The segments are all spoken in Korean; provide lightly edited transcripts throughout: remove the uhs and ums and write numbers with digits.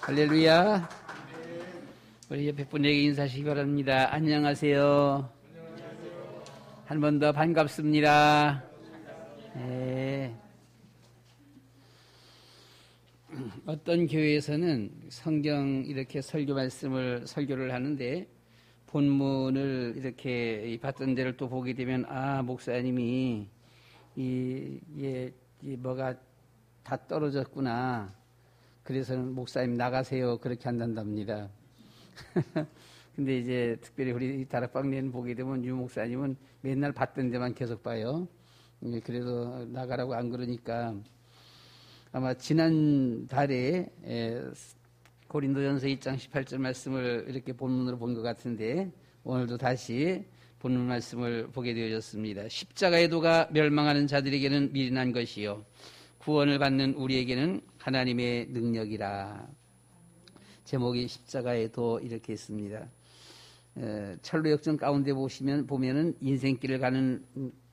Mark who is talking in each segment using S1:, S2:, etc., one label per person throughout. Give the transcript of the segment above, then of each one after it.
S1: 할렐루야. 우리 옆에 분에게 인사하시기 바랍니다. 안녕하세요. 한 번 더 반갑습니다. 네. 어떤 교회에서는 성경 이렇게 설교를 하는데 본문을 이렇게 봤던 데를 또 보게 되면 목사님이 뭐가 다 떨어졌구나. 그래서는 목사님 나가세요. 그렇게 한단답니다. 근데 이제 특별히 우리 다락방내는 보게 되면 유 목사님은 맨날 봤던 데만 계속 봐요. 그래서 나가라고 안 그러니까 아마 지난 달에 고린도전서 2장 18절 말씀을 이렇게 본문으로 본 것 같은데 오늘도 다시 본문 말씀을 보게 되어졌습니다. 십자가의 도가 멸망하는 자들에게는 미련한 것이요 구원을 받는 우리에게는 하나님의 능력이라. 제목이 십자가의 도 이렇게 있습니다. 철로 역정 가운데 보면은 인생길을 가는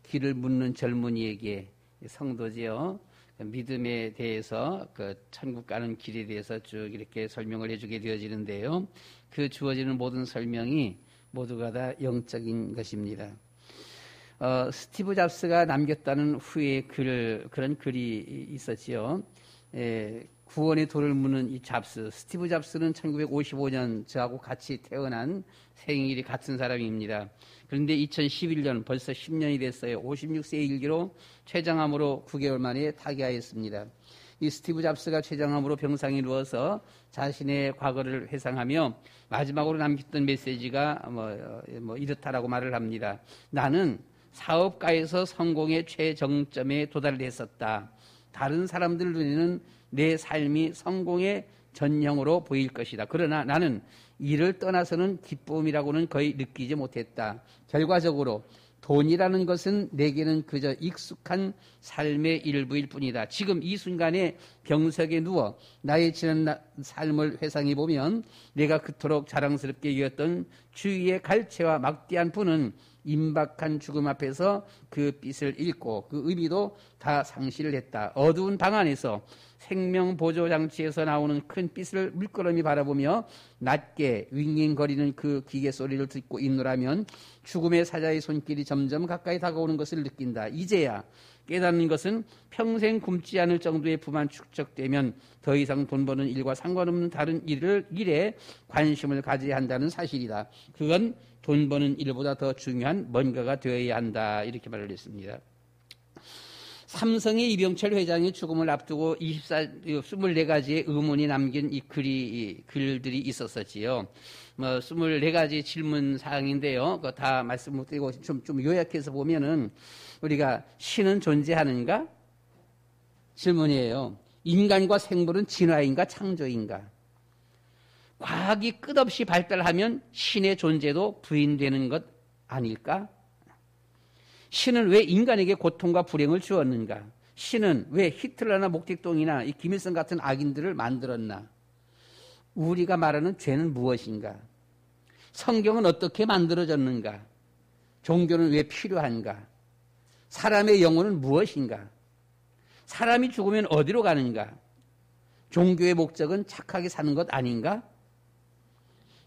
S1: 길을 묻는 젊은이에게 성도지요. 믿음에 대해서 그 천국 가는 길에 대해서 쭉 이렇게 설명을 해주게 되어지는데요. 그 주어지는 모든 설명이 모두가 다 영적인 것입니다. 스티브 잡스가 남겼다는 후에 그런 글이 있었지요. 구원의 도를 묻는 이 잡스. 스티브 잡스는 1955년 저하고 같이 태어난 생일이 같은 사람입니다. 그런데 2011년 벌써 10년이 됐어요. 56세의 일기로 췌장암으로 9개월 만에 타계하였습니다. 이 스티브 잡스가 췌장암으로 병상에 누워서 자신의 과거를 회상하며 마지막으로 남겼던 메시지가 이렇다라고 말을 합니다. 나는 사업가에서 성공의 최정점에 도달을 했었다. 다른 사람들 눈에는 내 삶이 성공의 전형으로 보일 것이다. 그러나 나는 이를 떠나서는 기쁨이라고는 거의 느끼지 못했다. 결과적으로 돈이라는 것은 내게는 그저 익숙한 삶의 일부일 뿐이다. 지금 이 순간에 병석에 누워 나의 지난 삶을 회상해 보면 내가 그토록 자랑스럽게 여겼던 주위의 갈채와 막대한 분은 임박한 죽음 앞에서 그 빛을 잃고 그 의미도 다 상실을 했다. 어두운 방 안에서 생명보조장치에서 나오는 큰 빛을 물끄러미 바라보며 낮게 윙윙거리는 그 기계 소리를 듣고 있노라면 죽음의 사자의 손길이 점점 가까이 다가오는 것을 느낀다. 이제야 깨닫는 것은 평생 굶지 않을 정도의 부만 축적되면 더 이상 돈 버는 일과 상관없는 다른 일에 관심을 가져야 한다는 사실이다. 그건 돈 버는 일보다 더 중요한 뭔가가 되어야 한다. 이렇게 말을 했습니다. 삼성의 이병철 회장의 죽음을 앞두고 24가지의 의문이 남긴 이 글들이 있었었지요. 24가지 질문 사항인데요. 그거 다 말씀 못 드리고 좀 요약해서 보면은 우리가 신은 존재하는가? 질문이에요. 인간과 생물은 진화인가 창조인가? 과학이 끝없이 발달하면 신의 존재도 부인되는 것 아닐까? 신은 왜 인간에게 고통과 불행을 주었는가? 신은 왜 히틀러나 목택동이나 이 김일성 같은 악인들을 만들었나? 우리가 말하는 죄는 무엇인가? 성경은 어떻게 만들어졌는가? 종교는 왜 필요한가? 사람의 영혼은 무엇인가? 사람이 죽으면 어디로 가는가? 종교의 목적은 착하게 사는 것 아닌가?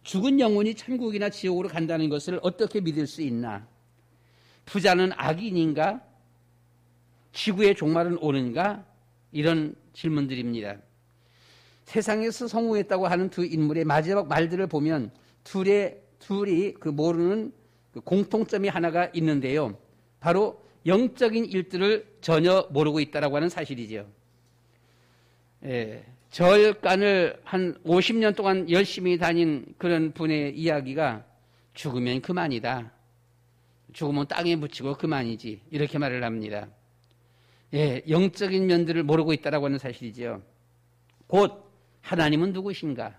S1: 죽은 영혼이 천국이나 지옥으로 간다는 것을 어떻게 믿을 수 있나? 부자는 악인인가? 지구의 종말은 오는가? 이런 질문들입니다. 세상에서 성공했다고 하는 두 인물의 마지막 말들을 보면 둘이 모르는 공통점이 하나가 있는데요. 바로 영적인 일들을 전혀 모르고 있다라고 하는 사실이죠. 절간을 한 50년 동안 열심히 다닌 그런 분의 이야기가 죽으면 그만이다. 죽으면 땅에 묻히고 그만이지. 이렇게 말을 합니다. 영적인 면들을 모르고 있다라고 하는 사실이죠. 곧 하나님은 누구신가?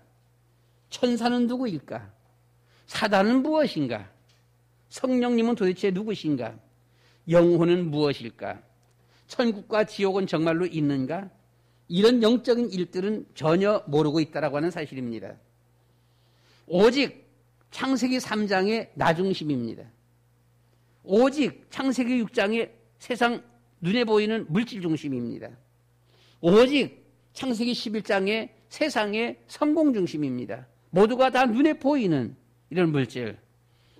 S1: 천사는 누구일까? 사단은 무엇인가? 성령님은 도대체 누구신가? 영혼은 무엇일까? 천국과 지옥은 정말로 있는가? 이런 영적인 일들은 전혀 모르고 있다라고 하는 사실입니다. 오직 창세기 3장의 나중심입니다. 오직 창세기 6장의 세상 눈에 보이는 물질 중심입니다. 오직 창세기 11장의 세상의 성공 중심입니다. 모두가 다 눈에 보이는 이런 물질,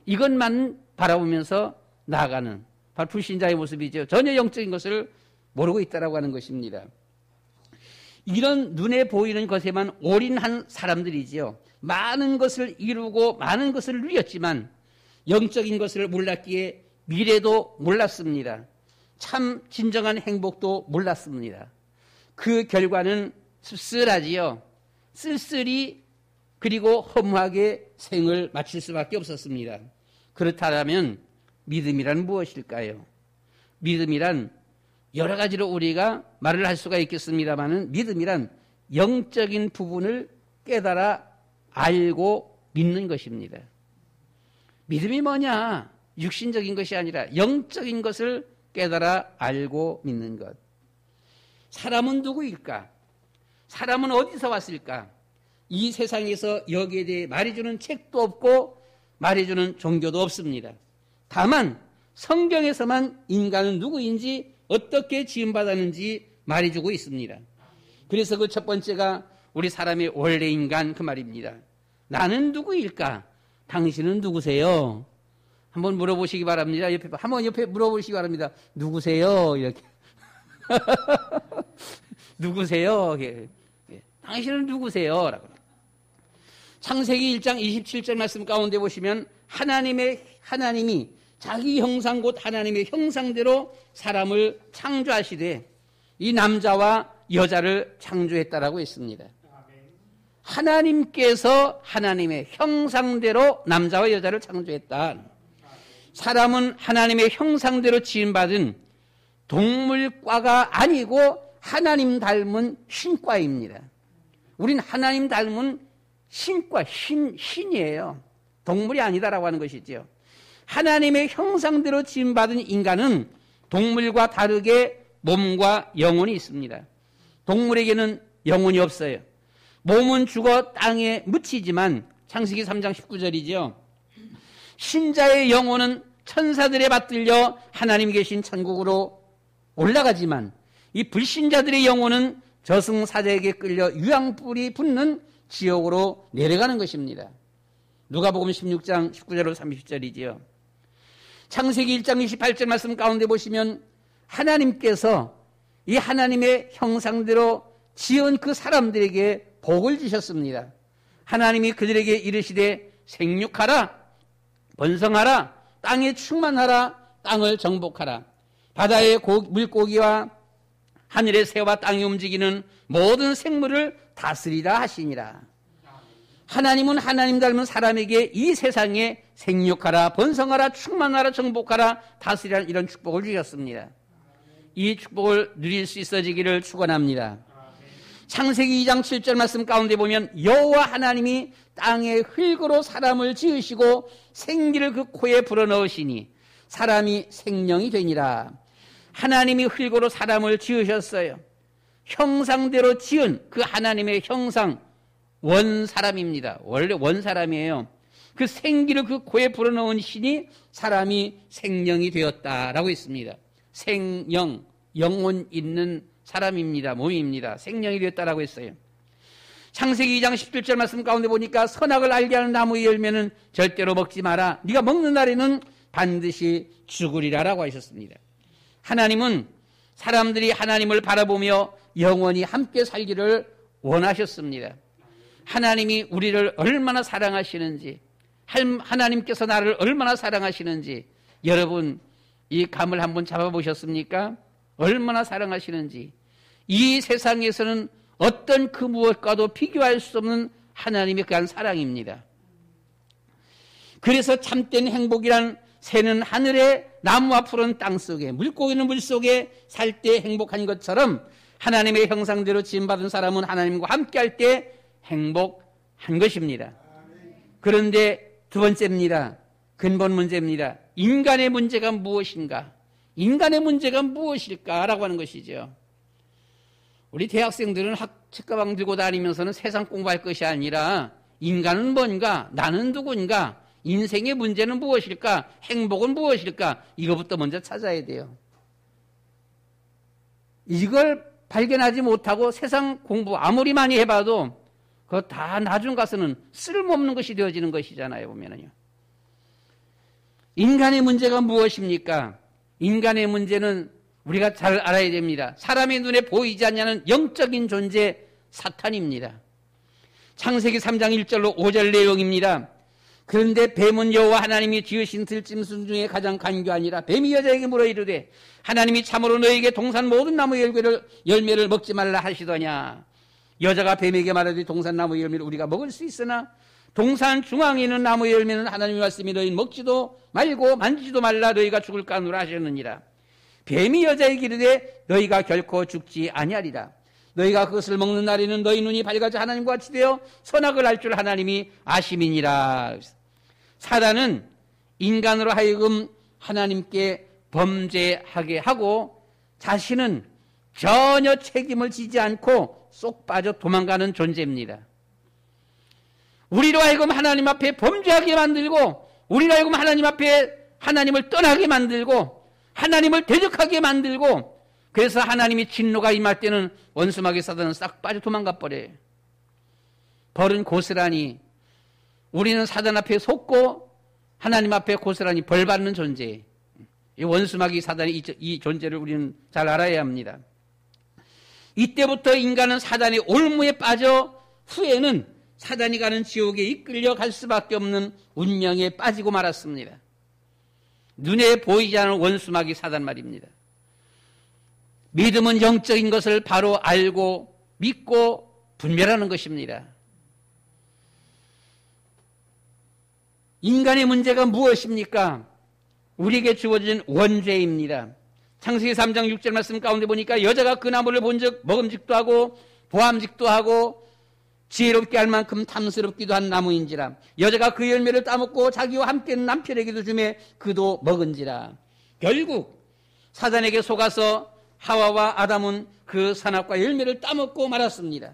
S1: 이것만 바라보면서 나아가는 바로 불신자의 모습이죠. 전혀 영적인 것을 모르고 있다라고 하는 것입니다. 이런 눈에 보이는 것에만 올인한 사람들이지요. 많은 것을 이루고 많은 것을 누렸지만 영적인 것을 몰랐기에 미래도 몰랐습니다. 참 진정한 행복도 몰랐습니다. 그 결과는 씁쓸하지요. 쓸쓸히 그리고 허무하게 생을 마칠 수밖에 없었습니다. 그렇다면 믿음이란 무엇일까요? 믿음이란 여러 가지로 우리가 말을 할 수가 있겠습니다만 믿음이란 영적인 부분을 깨달아 알고 믿는 것입니다. 믿음이 뭐냐? 육신적인 것이 아니라 영적인 것을 깨달아 알고 믿는 것. 사람은 누구일까? 사람은 어디서 왔을까? 이 세상에서 여기에 대해 말해주는 책도 없고 말해주는 종교도 없습니다. 다만 성경에서만 인간은 누구인지 어떻게 지음받았는지 말해주고 있습니다. 그래서 그 첫 번째가 우리 사람의 원래 인간 그 말입니다. 나는 누구일까? 당신은 누구세요? 한번 물어보시기 바랍니다. 한번 옆에 물어보시기 바랍니다. 누구세요? 이렇게. 누구세요? 당신은 누구세요? 라고. 창세기 1장 27절 말씀 가운데 보시면 하나님이 자기 형상 곧 하나님의 형상대로 사람을 창조하시되 이 남자와 여자를 창조했다라고 했습니다. 하나님께서 하나님의 형상대로 남자와 여자를 창조했다. 사람은 하나님의 형상대로 지음받은 동물과가 아니고 하나님 닮은 신과입니다. 우린 하나님 닮은 신과, 신이에요. 동물이 아니다라고 하는 것이죠. 하나님의 형상대로 지음받은 인간은 동물과 다르게 몸과 영혼이 있습니다. 동물에게는 영혼이 없어요. 몸은 죽어 땅에 묻히지만 창세기 3장 19절이죠. 신자의 영혼은 천사들에 받들려 하나님 계신 천국으로 올라가지만 이 불신자들의 영혼은 저승사자에게 끌려 유황불이 붙는 지옥으로 내려가는 것입니다. 누가복음 16장 19절로 30절이지요. 창세기 1장 28절 말씀 가운데 보시면 하나님께서 이 하나님의 형상대로 지은 그 사람들에게 복을 주셨습니다. 하나님이 그들에게 이르시되 생육하라, 번성하라, 땅에 충만하라, 땅을 정복하라. 바다의 물고기와 하늘의 새와 땅에 움직이는 모든 생물을 다스리라 하시니라. 하나님은 하나님 닮은 사람에게 이 세상에 생육하라, 번성하라, 충만하라, 정복하라, 다스리라 이런 축복을 주셨습니다. 이 축복을 누릴 수 있어지기를 축원합니다. 창세기 2장 7절 말씀 가운데 보면 여호와 하나님이 땅의 흙으로 사람을 지으시고 생기를 그 코에 불어넣으시니 사람이 생명이 되니라. 하나님이 흙으로 사람을 지으셨어요. 형상대로 지은 그 하나님의 형상 원사람입니다. 원래 원사람이에요. 그 생기를 그 코에 불어넣은 신이 사람이 생명이 되었다라고 했습니다. 생영, 영혼 있는 사람입니다. 몸입니다. 생명이 되었다라고 했어요. 창세기 2장 17절 말씀 가운데 보니까 선악을 알게 하는 나무의 열매는 절대로 먹지 마라. 네가 먹는 날에는 반드시 죽으리라라고 하셨습니다. 하나님은 사람들이 하나님을 바라보며 영원히 함께 살기를 원하셨습니다. 하나님이 우리를 얼마나 사랑하시는지, 하나님께서 나를 얼마나 사랑하시는지 여러분 이 감을 한번 잡아보셨습니까? 얼마나 사랑하시는지. 이 세상에서는 어떤 그 무엇과도 비교할 수 없는 하나님의 그한 사랑입니다. 그래서 참된 행복이란 새는 하늘에, 나무와 풀은 땅속에, 물고기는 물속에 살 때 행복한 것처럼 하나님의 형상대로 지음받은 사람은 하나님과 함께할 때 행복한 것입니다. 그런데 두 번째입니다. 근본 문제입니다. 인간의 문제가 무엇인가? 인간의 문제가 무엇일까라고 하는 것이죠. 우리 대학생들은 책가방 들고 다니면서는 세상 공부할 것이 아니라 인간은 뭔가, 나는 누군가, 인생의 문제는 무엇일까, 행복은 무엇일까, 이거부터 먼저 찾아야 돼요. 이걸 발견하지 못하고 세상 공부 아무리 많이 해봐도 그거 다 나중 가서는 쓸모없는 것이 되어지는 것이잖아요. 보면은요. 인간의 문제가 무엇입니까? 인간의 문제는 우리가 잘 알아야 됩니다. 사람의 눈에 보이지 않냐는 영적인 존재 사탄입니다. 창세기 3장 1절로 5절 내용입니다. 그런데 뱀은 여호와 하나님이 지으신 들짐승 중에 가장 간교하니라. 뱀이 여자에게 물어 이르되 하나님이 참으로 너에게 동산 모든 나무 열매를 먹지 말라 하시더냐. 여자가 뱀에게 말하되 동산 나무 열매를 우리가 먹을 수 있으나 동산 중앙에 있는 나무 열매는 하나님의 말씀이 너희는 먹지도 말고 만지지도 말라 너희가 죽을까 하노라 하셨느니라. 뱀이 여자에게 이르되 너희가 결코 죽지 아니하리라. 너희가 그것을 먹는 날에는 너희 눈이 밝아져 하나님과 같이 되어 선악을 알 줄 하나님이 아심이니라. 사단은 인간으로 하여금 하나님께 범죄하게 하고 자신은 전혀 책임을 지지 않고 쏙 빠져 도망가는 존재입니다. 우리로 하여금 하나님 앞에 범죄하게 만들고 우리로 하여금 하나님 앞에 하나님을 떠나게 만들고 하나님을 대적하게 만들고 그래서 하나님이 진노가 임할 때는 원수마귀 사단은 싹 빠져 도망가 버려요. 벌은 고스란히 우리는 사단 앞에 속고 하나님 앞에 고스란히 벌 받는 존재예요. 이 원수마귀 사단의 이 존재를 우리는 잘 알아야 합니다. 이때부터 인간은 사단의 올무에 빠져 후에는 사단이 가는 지옥에 이끌려 갈 수밖에 없는 운명에 빠지고 말았습니다. 눈에 보이지 않는 원수마귀 사단 말입니다. 믿음은 영적인 것을 바로 알고 믿고 분별하는 것입니다. 인간의 문제가 무엇입니까? 우리에게 주어진 원죄입니다. 창세기 3장 6절 말씀 가운데 보니까 여자가 그 나무를 본즉 먹음직도 하고 보암직도 하고 지혜롭게 할 만큼 탐스럽기도 한 나무인지라. 여자가 그 열매를 따먹고 자기와 함께 남편에게도 주매 그도 먹은지라. 결국 사단에게 속아서 하와와 아담은 그 선악과 열매를 따먹고 말았습니다.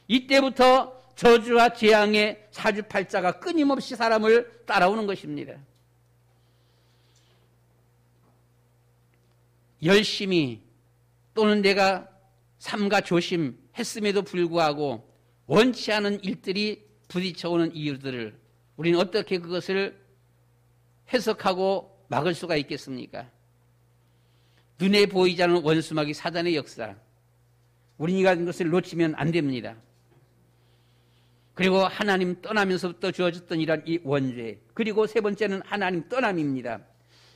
S1: 이때부터 저주와 재앙의 사주팔자가 끊임없이 사람을 따라오는 것입니다. 열심히 또는 내가 삼가 조심했음에도 불구하고 원치 않은 일들이 부딪혀오는 이유들을 우리는 어떻게 그것을 해석하고 막을 수가 있겠습니까? 눈에 보이지 않는 원수마귀 사단의 역사, 우리가 이것을 놓치면 안 됩니다. 그리고 하나님 떠나면서부터 주어졌던 이런 이 원죄, 그리고 세 번째는 하나님 떠남입니다.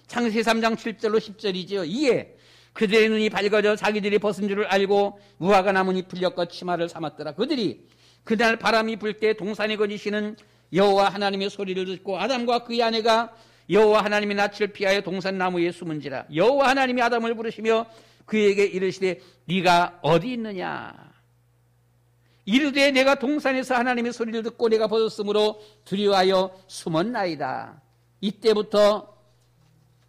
S1: 창세기 3장 7절로 10절이죠. 이에 그들의 눈이 밝아져 자기들이 벗은 줄을 알고 무화과 나무니 풀렸고 치마를 삼았더라. 그들이 그날 바람이 불 때 동산에 거니시는 여호와 하나님의 소리를 듣고 아담과 그의 아내가 여호와 하나님의 낯을 피하여 동산 나무에 숨은지라. 여호와 하나님이 아담을 부르시며 그에게 이르시되 네가 어디 있느냐. 이르되 내가 동산에서 하나님의 소리를 듣고 내가 벗었으므로 두려워하여 숨었나이다. 이때부터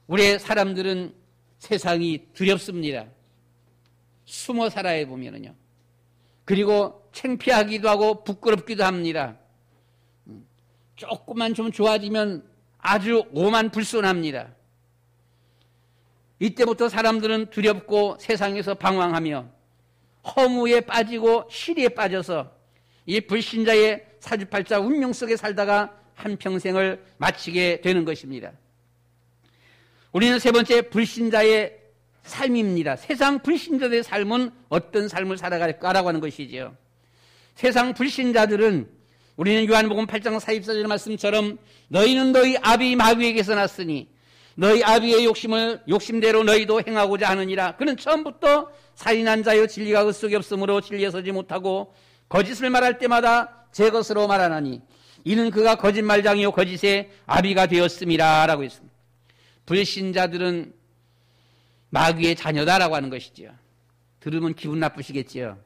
S1: 우리의 사람들은 세상이 두렵습니다. 숨어 살아야 보면은요. 그리고 창피하기도 하고 부끄럽기도 합니다. 조금만 좀 좋아지면 아주 오만불손합니다. 이때부터 사람들은 두렵고 세상에서 방황하며 허무에 빠지고 시리에 빠져서 이 불신자의 사주팔자 운명 속에 살다가 한평생을 마치게 되는 것입니다. 우리는 세 번째 불신자의 삶입니다. 세상 불신자들의 삶은 어떤 삶을 살아갈까라고 하는 것이지요. 세상 불신자들은 우리는 요한복음 8장 44절 말씀처럼 너희는 너희 아비 마귀에게서 났으니 너희 아비의 욕심대로 너희도 행하고자 하느니라. 그는 처음부터 살인한 자여 진리가 그 속에 없으므로 진리에 서지 못하고 거짓을 말할 때마다 제 것으로 말하나니 이는 그가 거짓말장이요 거짓의 아비가 되었음이라 라고 했습니다. 불신자들은 마귀의 자녀다라고 하는 것이지요. 들으면 기분 나쁘시겠지요.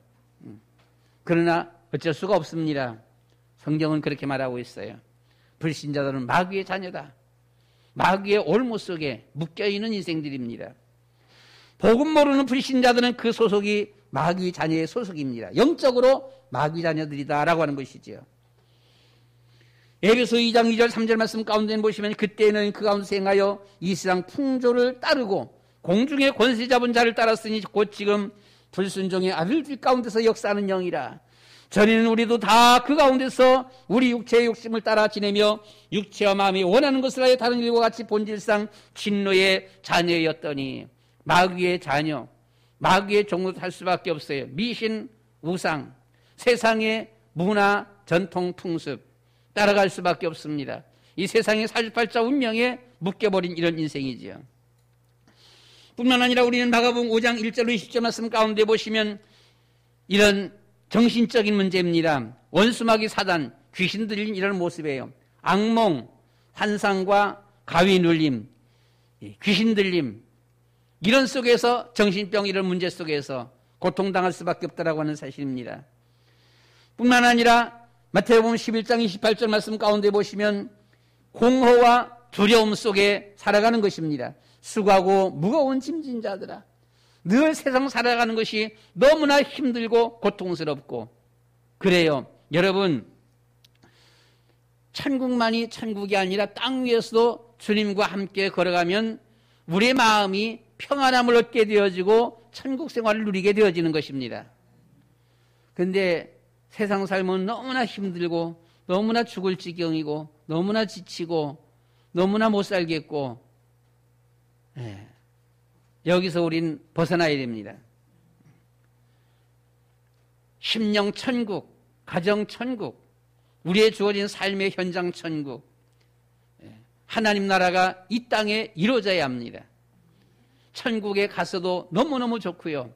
S1: 그러나 어쩔 수가 없습니다. 성경은 그렇게 말하고 있어요. 불신자들은 마귀의 자녀다. 마귀의 올무 속에 묶여있는 인생들입니다. 복음 모르는 불신자들은 그 소속이 마귀 자녀의 소속입니다. 영적으로 마귀 자녀들이다라고 하는 것이지요. 에베소 2장 2절 3절 말씀 가운데 보시면 그때는 그 가운데 행하여 이 세상 풍조를 따르고 공중의 권세 잡은 자를 따랐으니 곧 지금 불순종의 아들들 가운데서 역사하는 영이라. 전에는 우리도 다 그 가운데서 우리 육체의 욕심을 따라 지내며 육체와 마음이 원하는 것을 하여 다른 일과 같이 본질상 진노의 자녀였더니 마귀의 자녀, 마귀의 종으로 살 수밖에 없어요. 미신, 우상, 세상의 문화, 전통, 풍습 따라갈 수밖에 없습니다. 이 세상의 사주팔자 운명에 묶여버린 이런 인생이지요. 뿐만 아니라 우리는 마가복음 5장 1절로 20절 말씀 가운데 보시면 이런 정신적인 문제입니다. 원수마귀 사단, 귀신 들린 이런 모습이에요. 악몽, 환상과 가위 눌림, 귀신 들림, 이런 속에서 정신병 이런 문제 속에서 고통당할 수밖에 없다라고 하는 사실입니다. 뿐만 아니라 마태복음 11장 28절 말씀 가운데 보시면 공허와 두려움 속에 살아가는 것입니다. 수고하고 무거운 짐진 자들아, 늘 세상 살아가는 것이 너무나 힘들고 고통스럽고 그래요. 여러분, 천국만이 천국이 아니라 땅 위에서도 주님과 함께 걸어가면 우리의 마음이 평안함을 얻게 되어지고 천국 생활을 누리게 되어지는 것입니다. 그런데 세상 삶은 너무나 힘들고 너무나 죽을 지경이고 너무나 지치고 너무나 못 살겠고 여기서 우린 벗어나야 됩니다. 심령 천국, 가정 천국, 우리의 주어진 삶의 현장 천국, 하나님 나라가 이 땅에 이루어져야 합니다. 천국에 가서도 너무너무 좋고요.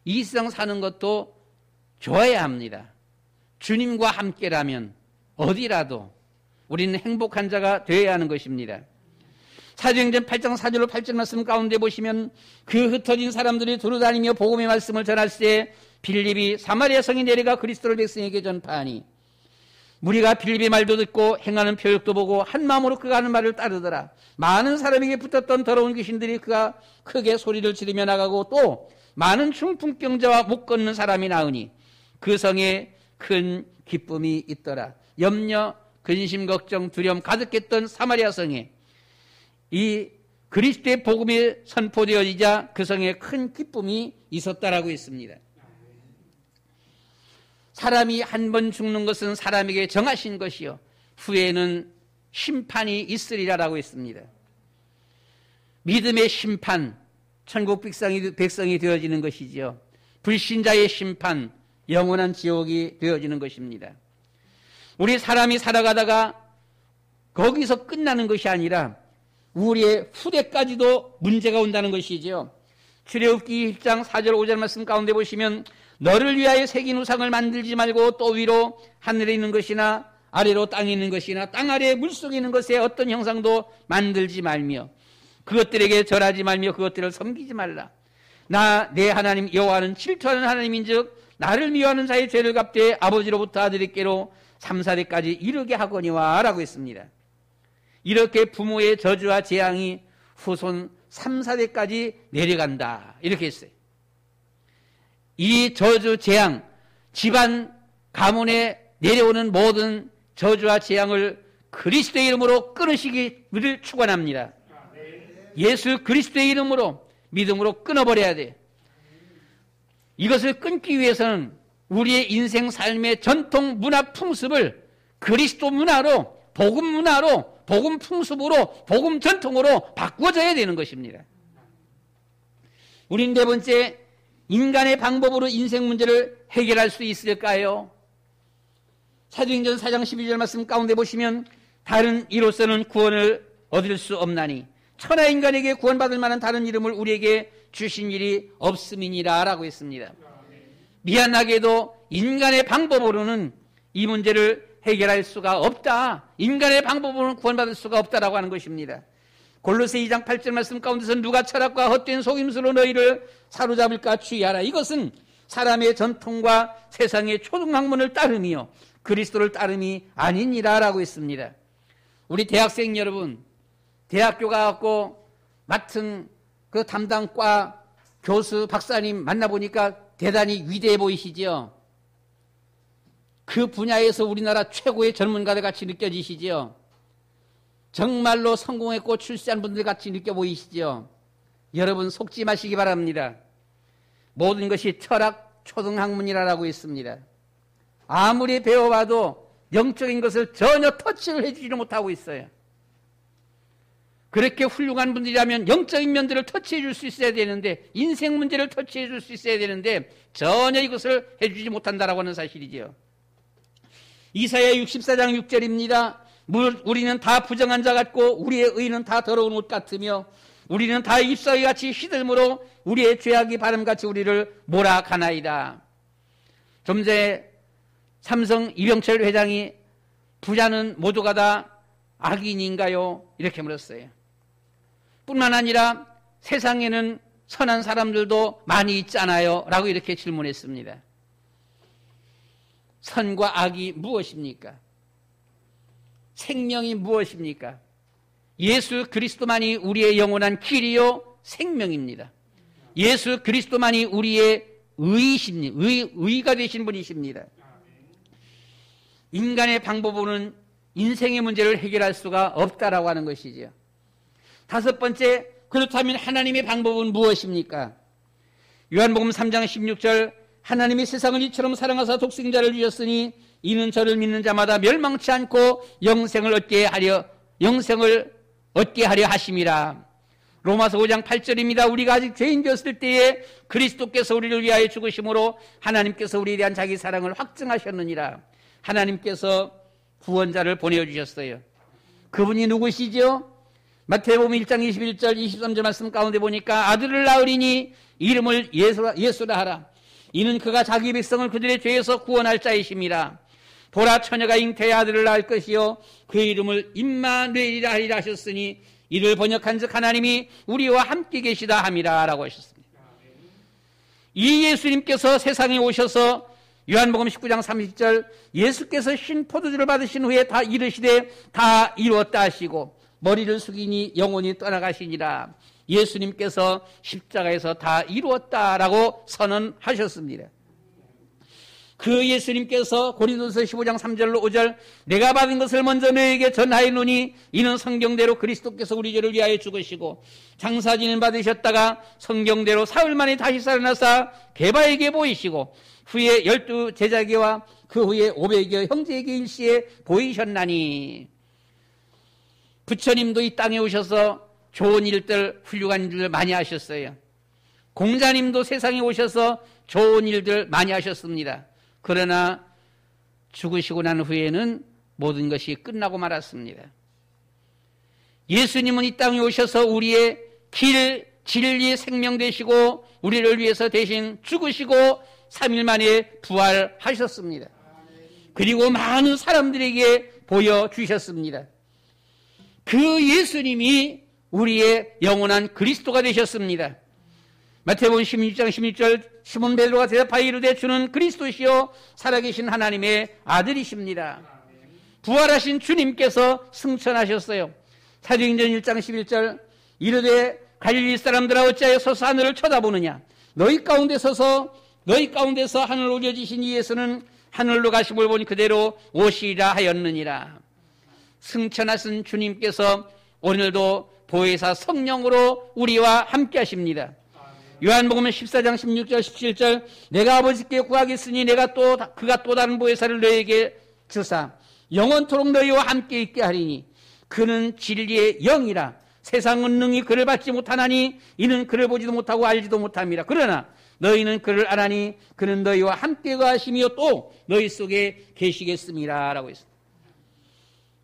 S1: 이 세상 사는 것도 좋아야 합니다. 주님과 함께라면 어디라도 우리는 행복한 자가 되어야 하는 것입니다. 사도행전 8장 4절로 8절 말씀 가운데 보시면 그 흩어진 사람들이 두루다니며 복음의 말씀을 전할 때 빌립이 사마리아 성에 내려가 그리스도를 백성에게 전파하니 무리가 빌립의 말도 듣고 행하는 표적도 보고 한 마음으로 그가 하는 말을 따르더라. 많은 사람에게 붙었던 더러운 귀신들이 그가 크게 소리를 지르며 나가고 또 많은 중풍병자와 못 걷는 사람이 나으니 그 성에 큰 기쁨이 있더라. 염려, 근심, 걱정, 두려움 가득했던 사마리아 성에 이 그리스도의 복음이 선포되어지자 그 성에 큰 기쁨이 있었다라고 했습니다. 사람이 한 번 죽는 것은 사람에게 정하신 것이요 후에는 심판이 있으리라라고 했습니다. 믿음의 심판, 천국 백성이 되어지는 것이지요. 불신자의 심판, 영원한 지옥이 되어지는 것입니다. 우리 사람이 살아가다가 거기서 끝나는 것이 아니라 우리의 후대까지도 문제가 온다는 것이지요. 출애굽기 1장 4절 5절 말씀 가운데 보시면 너를 위하여 새긴 우상을 만들지 말고 또 위로 하늘에 있는 것이나 아래로 땅에 있는 것이나 땅 아래 물속에 있는 것에 어떤 형상도 만들지 말며 그것들에게 절하지 말며 그것들을 섬기지 말라. 나 내 하나님 여호와는 질투하는 하나님인즉 나를 미워하는 자의 죄를 갚되 아버지로부터 아들에게로 3, 4대까지 이르게 하거니와 라고 했습니다. 이렇게 부모의 저주와 재앙이 후손 3, 4대까지 내려간다 이렇게 했어요. 이 저주 재앙, 집안 가문에 내려오는 모든 저주와 재앙을 그리스도의 이름으로 끊으시기를 축원합니다. 예수 그리스도의 이름으로 믿음으로 끊어버려야 돼. 이것을 끊기 위해서는 우리의 인생 삶의 전통 문화 풍습을 그리스도 문화로, 복음 문화로, 복음 풍습으로, 복음 전통으로 바꿔줘야 되는 것입니다. 우린 네 번째, 인간의 방법으로 인생 문제를 해결할 수 있을까요? 사도행전 4장 12절 말씀 가운데 보시면 다른 이로서는 구원을 얻을 수 없나니 천하 인간에게 구원받을 만한 다른 이름을 우리에게 주신 일이 없음이니라 라고 했습니다. 미안하게도 인간의 방법으로는 이 문제를 해결할 수가 없다. 인간의 방법으로는 구원받을 수가 없다라고 하는 것입니다. 골로새 2장 8절 말씀 가운데서 누가 철학과 헛된 속임수로 너희를 사로잡을까 주의하라. 이것은 사람의 전통과 세상의 초등학문을 따름이요 그리스도를 따름이 아니니라 라고 했습니다. 우리 대학생 여러분, 대학교 가갖고 맡은 그 담당과 교수 박사님 만나보니까 대단히 위대해 보이시죠? 그 분야에서 우리나라 최고의 전문가들 같이 느껴지시죠? 정말로 성공했고 출세한 분들 같이 느껴 보이시죠? 여러분 속지 마시기 바랍니다. 모든 것이 철학 초등학문이라고 했습니다. 아무리 배워봐도 영적인 것을 전혀 터치를 해주지를 못하고 있어요. 그렇게 훌륭한 분들이라면 영적인 면들을 터치해 줄 수 있어야 되는데, 인생 문제를 터치해 줄 수 있어야 되는데 전혀 이것을 해주지 못한다라고 하는 사실이죠. 이사야 64장 6절입니다. 우리는 다 부정한 자 같고 우리의 의는 다 더러운 옷 같으며 우리는 다 잎사귀 같이 시들므로 우리의 죄악이 바람같이 우리를 몰아가나이다. 좀 전에 삼성 이병철 회장이 부자는 모두가 다 악인인가요? 이렇게 물었어요. 뿐만 아니라 세상에는 선한 사람들도 많이 있잖아요 라고 이렇게 질문했습니다. 선과 악이 무엇입니까? 생명이 무엇입니까? 예수 그리스도만이 우리의 영원한 길이요 생명입니다. 예수 그리스도만이 우리의 의가 되신 분이십니다. 인간의 방법으로는 인생의 문제를 해결할 수가 없다라고 하는 것이지요. 다섯 번째, 그렇다면 하나님의 방법은 무엇입니까? 요한복음 3장 16절, 하나님이 세상을 이처럼 사랑하사 독생자를 주셨으니 이는 저를 믿는 자마다 멸망치 않고 영생을 얻게 하려 하심이라. 로마서 5장 8절입니다. 우리가 아직 죄인 되었을 때에 그리스도께서 우리를 위하여 죽으심으로 하나님께서 우리에 대한 자기 사랑을 확증하셨느니라. 하나님께서 구원자를 보내주셨어요. 그분이 누구시죠? 마태복음 1장 21절 23절 말씀 가운데 보니까 아들을 낳으리니 이름을 예수라 하라. 이는 그가 자기 백성을 그들의 죄에서 구원할 자이심이라. 보라 처녀가 잉태의 아들을 낳을 것이요 그의 이름을 임마누엘이라 하리라 하셨으니 이를 번역한즉 하나님이 우리와 함께 계시다 함이라 라고 하셨습니다. 이 예수님께서 세상에 오셔서 요한복음 19장 30절 예수께서 신 포도주를 받으신 후에 다 이르시되 다 이루었다 하시고 머리를 숙이니 영원히 떠나가시니라. 예수님께서 십자가에서 다 이루었다라고 선언하셨습니다. 그 예수님께서 고린도서 15장 3절로 5절 내가 받은 것을 먼저 너에게 전하였노니 이는 성경대로 그리스도께서 우리 죄를 위하여 죽으시고 장사진을 받으셨다가 성경대로 사흘 만에 다시 살아나사 게바에게 보이시고 후에 12 제자에게와 그 후에 500여 형제에게 일시에 보이셨나니. 부처님도 이 땅에 오셔서 좋은 일들, 훌륭한 일들 많이 하셨어요. 공자님도 세상에 오셔서 좋은 일들 많이 하셨습니다. 그러나 죽으시고 난 후에는 모든 것이 끝나고 말았습니다. 예수님은 이 땅에 오셔서 우리의 길, 진리, 생명 되시고 우리를 위해서 대신 죽으시고 3일 만에 부활하셨습니다. 그리고 많은 사람들에게 보여주셨습니다. 그 예수님이 우리의 영원한 그리스도가 되셨습니다. 마태복음 16장 16절 시몬 베드로가 대답하여 이르되 주는 그리스도시요 살아계신 하나님의 아들이십니다. 부활하신 주님께서 승천하셨어요. 사도행전 1장 11절 이르되 갈릴리 사람들아 어찌하여 서서 하늘을 쳐다보느냐 너희 가운데서 하늘 올려지신 이 예수는 하늘로 가심을 보니 그대로 오시리라 하였느니라. 승천하신 주님께서 오늘도 보혜사 성령으로 우리와 함께 하십니다. 요한복음 14장 16절 17절 내가 아버지께 구하겠으니 그가 또 다른 보혜사를 너에게 주사 영원토록 너희와 함께 있게 하리니 그는 진리의 영이라. 세상은 능히 그를 받지 못하나니 이는 그를 보지도 못하고 알지도 못함이라. 그러나 너희는 그를 아나니 그는 너희와 함께 거하시며 또 너희 속에 계시겠습니다 라고 했습니다.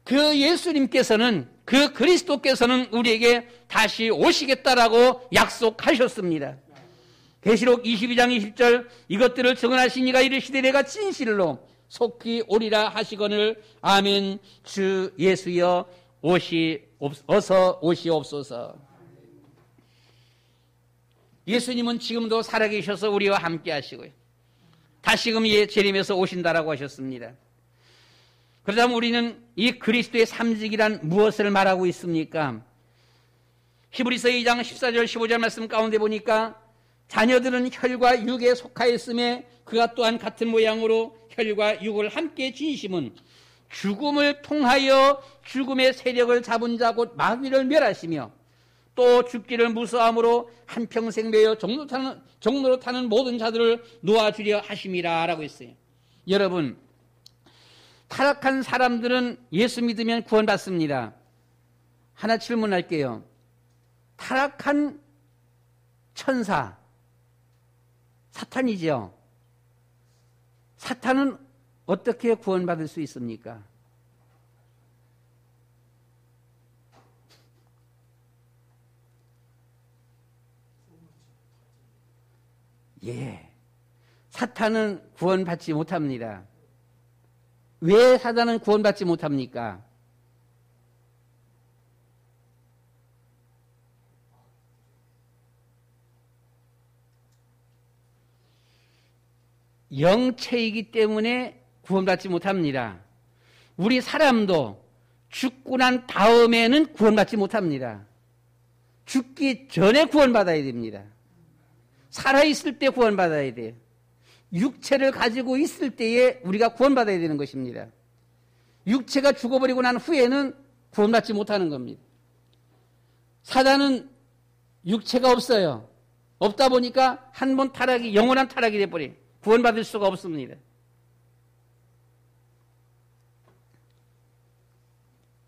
S1: 그 예수님께서는, 그 그리스도께서는 우리에게 다시 오시겠다라고 약속하셨습니다. 계시록 22장 20절 이것들을 증언하신 이가 이르시되 내가 진실로 속히 오리라 하시거늘 아멘. 주 예수여 어서 오시옵소서. 예수님은 지금도 살아계셔서 우리와 함께 하시고요. 다시금 재림에서 오신다라고 하셨습니다. 그렇다면 우리는 이 그리스도의 삼직이란 무엇을 말하고 있습니까? 히브리서 2장 14절 15절 말씀 가운데 보니까 자녀들은 혈과 육에 속하였음에 그가 또한 같은 모양으로 혈과 육을 함께 지니심은 죽음을 통하여 죽음의 세력을 잡은 자 곧 마귀를 멸하시며 또 죽기를 무서함으로 한평생 매여 종로로 타는 모든 자들을 놓아주려 하심이라 라고 했어요. 여러분, 타락한 사람들은 예수 믿으면 구원받습니다. 하나 질문할게요. 타락한 천사, 사탄이죠. 사탄은 어떻게 구원받을 수 있습니까? 예. 사탄은 구원받지 못합니다. 왜 사탄은 구원받지 못합니까? 영체이기 때문에 구원받지 못합니다. 우리 사람도 죽고 난 다음에는 구원받지 못합니다. 죽기 전에 구원받아야 됩니다. 살아있을 때 구원받아야 돼요. 육체를 가지고 있을 때에 우리가 구원받아야 되는 것입니다. 육체가 죽어버리고 난 후에는 구원받지 못하는 겁니다. 사단은 육체가 없어요. 없다 보니까 한 번 타락이 영원한 타락이 돼버려요. 구원받을 수가 없습니다.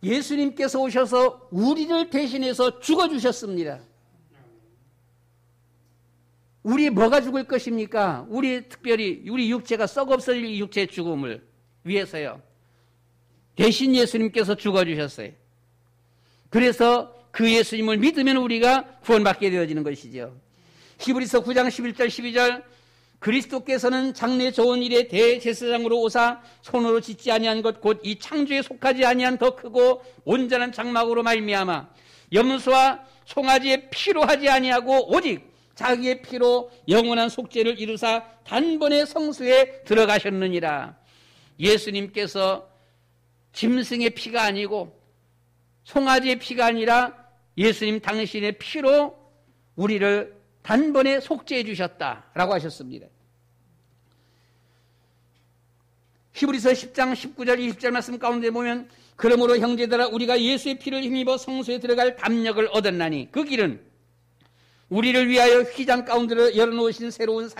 S1: 예수님께서 오셔서 우리를 대신해서 죽어주셨습니다. 우리 뭐가 죽을 것입니까? 우리 특별히 우리 육체가 썩어없을 육체의 죽음을 위해서요. 대신 예수님께서 죽어주셨어요. 그래서 그 예수님을 믿으면 우리가 구원받게 되어지는 것이죠. 히브리서 9장 11절 12절 그리스도께서는 장래 좋은 일에 대제사장으로 오사 손으로 짓지 아니한 것 곧 이 창조에 속하지 아니한 더 크고 온전한 장막으로 말미암아 염소와 송아지의 피로 하지 아니하고 오직 자기의 피로 영원한 속죄를 이루사 단번에 성수에 들어가셨느니라. 예수님께서 짐승의 피가 아니고 송아지의 피가 아니라 예수님 당신의 피로 우리를 단번에 속죄해 주셨다라고 하셨습니다. 히브리서 10장 19절 20절 말씀 가운데 보면 그러므로 형제들아 우리가 예수의 피를 힘입어 성소에 들어갈 담력을 얻었나니 그 길은 우리를 위하여 휘장 가운데로 열어놓으신 새로운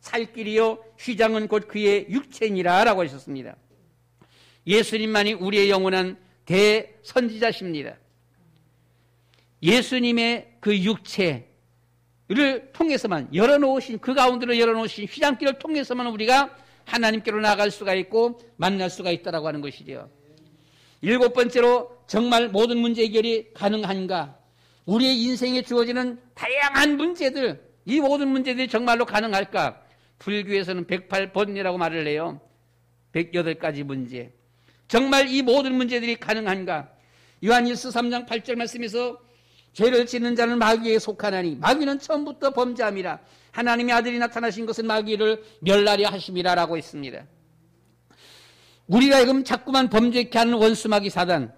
S1: 살길이요 휘장은 곧 그의 육체니라 라고 하셨습니다. 예수님만이 우리의 영원한 대선지자십니다. 예수님의 그 육체를 통해서만 열어놓으신 그 가운데로 열어놓으신 휘장길을 통해서만 우리가 하나님께로 나아갈 수가 있고 만날 수가 있다라고 하는 것이죠. 7번째로 정말 모든 문제 해결이 가능한가? 우리의 인생에 주어지는 다양한 문제들, 이 모든 문제들이 정말로 가능할까? 불교에서는 108번이라고 말을 해요. 108가지 문제. 정말 이 모든 문제들이 가능한가? 요한일서 3장 8절 말씀에서 죄를 짓는 자는 마귀에 속하나니 마귀는 처음부터 범죄함이라 하나님의 아들이 나타나신 것은 마귀를 멸하려 하심이라 라고 했습니다. 우리가 지금 자꾸만 범죄케 하는 원수 마귀 사단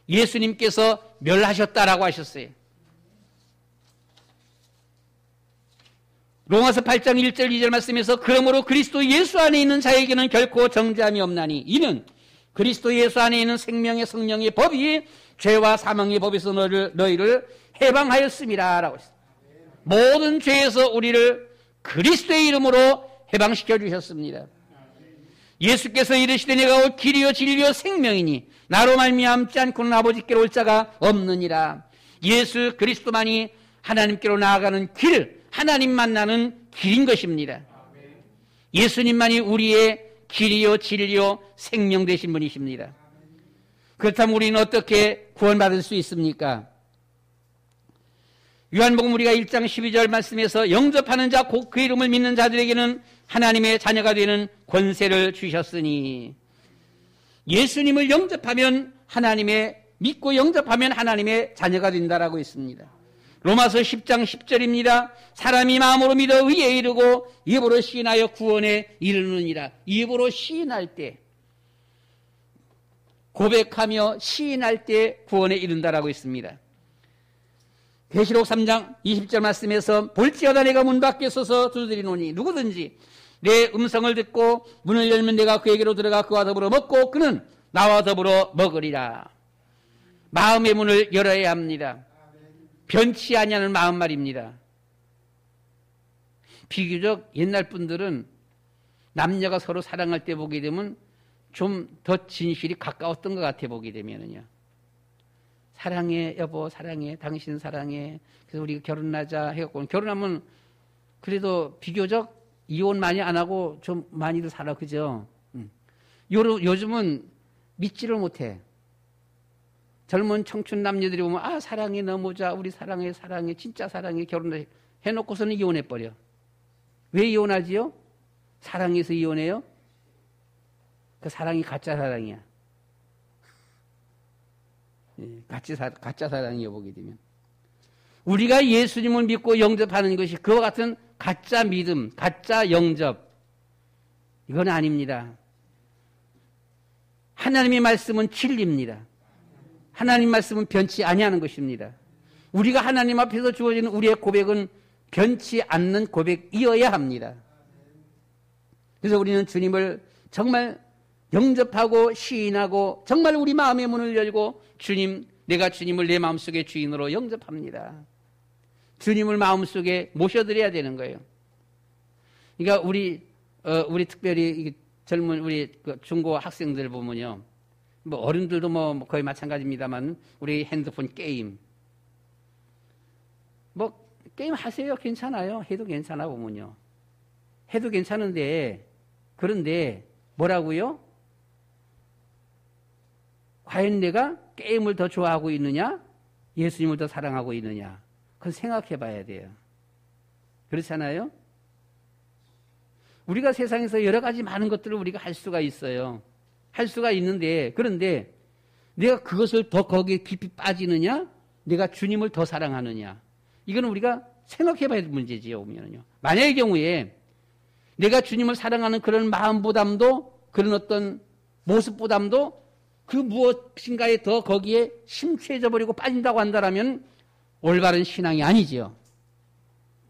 S1: 예수님께서 멸하셨다라고 하셨어요. 로마서 8장 1절 2절 말씀에서 그러므로 그리스도 예수 안에 있는 자에게는 결코 정죄함이 없나니 이는 그리스도 예수 안에 있는 생명의 성령의 법이 죄와 사망의 법에서 너희를 해방하였음이라 라고 했습니다. 모든 죄에서 우리를 그리스도의 이름으로 해방시켜 주셨습니다. 예수께서 이르시되 내가 곧 길이요 진리요 생명이니 나로 말미암지 않고는 아버지께로 올 자가 없느니라. 예수 그리스도만이 하나님께로 나아가는 길, 하나님 만나는 길인 것입니다. 예수님만이 우리의 길이요 진리요 생명 되신 분이십니다. 그렇다면 우리는 어떻게 구원받을 수 있습니까? 요한복음 우리가 1장 12절 말씀에서 영접하는 자 곧 그 이름을 믿는 자들에게는 하나님의 자녀가 되는 권세를 주셨으니 예수님을 영접하면 믿고 영접하면 하나님의 자녀가 된다라고 했습니다. 로마서 10장 10절입니다. 사람이 마음으로 믿어 의에 이르고 입으로 시인하여 구원에 이르느니라. 입으로 시인할 때 고백하며 시인할 때 구원에 이른다라고 했습니다. 계시록 3장 20절 말씀에서 볼지어다 내가 문 밖에 서서 두드리노니 누구든지 내 음성을 듣고 문을 열면 내가 그에게로 들어가 그와 더불어 먹고 그는 나와 더불어 먹으리라. 마음의 문을 열어야 합니다. 변치 아니하는 마음 말입니다. 비교적 옛날 분들은 남녀가 서로 사랑할 때 보게 되면 좀 더 진실이 가까웠던 것 같아 보게 되면은요. 사랑해 여보, 사랑해, 당신 사랑해. 그래서 우리가 결혼하자 해갖고 결혼하면 그래도 비교적 이혼 많이 안 하고 좀 많이들 살아, 그죠? 요즘은 믿지를 못해. 젊은 청춘 남녀들이 보면 아 사랑해 넘어자, 우리 사랑해 사랑해 진짜 사랑해 결혼해 해놓고서는 이혼해버려. 왜 이혼하지요? 사랑해서 이혼해요? 그 사랑이 가짜 사랑이야. 가짜 사랑이요 보게 되면. 우리가 예수님을 믿고 영접하는 것이 그와 같은 가짜 믿음, 가짜 영접, 이건 아닙니다. 하나님의 말씀은 진리입니다. 하나님 말씀은 변치 아니하는 것입니다. 우리가 하나님 앞에서 주어지는 우리의 고백은 변치 않는 고백이어야 합니다. 그래서 우리는 주님을 정말 영접하고 시인하고 정말 우리 마음의 문을 열고 주님, 내가 주님을 내 마음속의 주인으로 영접합니다. 주님을 마음속에 모셔드려야 되는 거예요. 그러니까 우리 특별히 젊은 우리 중고 학생들 보면요. 뭐 어른들도 뭐 거의 마찬가지입니다만 우리 핸드폰 게임. 뭐 게임 하세요. 괜찮아요. 해도 괜찮아 보면요. 해도 괜찮은데 그런데 뭐라고요? 과연 내가 게임을 더 좋아하고 있느냐? 예수님을 더 사랑하고 있느냐? 그건 생각해 봐야 돼요. 그렇잖아요? 우리가 세상에서 여러 가지 많은 것들을 우리가 할 수가 있어요. 할 수가 있는데 그런데 내가 그것을 더 거기에 깊이 빠지느냐? 내가 주님을 더 사랑하느냐? 이거는 우리가 생각해 봐야 될 문제지요. 보면요. 만약의 경우에 내가 주님을 사랑하는 그런 마음보담도 그런 어떤 모습보담도 그 무엇인가에 더 거기에 심취해져 버리고 빠진다고 한다면 올바른 신앙이 아니지요.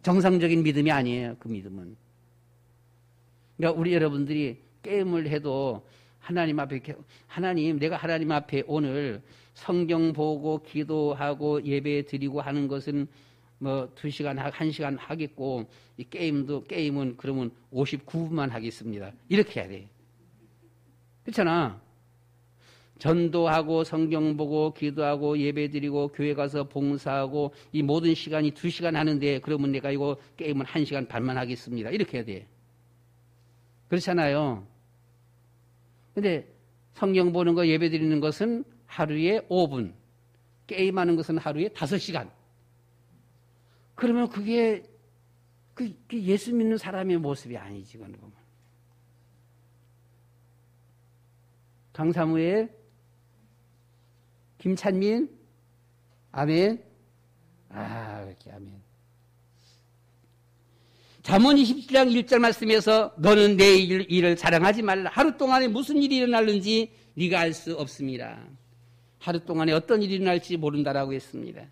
S1: 정상적인 믿음이 아니에요. 그 믿음은. 그러니까 우리 여러분들이 게임을 해도 하나님 앞에 하나님 내가 하나님 앞에 오늘 성경 보고 기도하고 예배 드리고 하는 것은 뭐 2시간 1시간 하겠고 이 게임은 그러면 59분만 하겠습니다. 이렇게 해야 돼. 그렇잖아. 전도하고 성경 보고 기도하고 예배드리고 교회 가서 봉사하고 이 모든 시간이 2시간 하는데 그러면 내가 이거 게임은 1시간 반만 하겠습니다. 이렇게 해야 돼. 그렇잖아요. 근데 성경 보는 거 예배드리는 것은 하루에 5분, 게임하는 것은 하루에 5시간. 그러면 그게 예수 믿는 사람의 모습이 아니지. 그건 보면. 강사무엘, 김찬민, 아멘. 그렇게 아멘. 잠언 27장 1절 말씀에서 너는 내 일을 자랑하지 말라. 하루 동안에 무슨 일이 일어날는지 네가 알 수 없습니다. 하루 동안에 어떤 일이 일어날지 모른다라고 했습니다.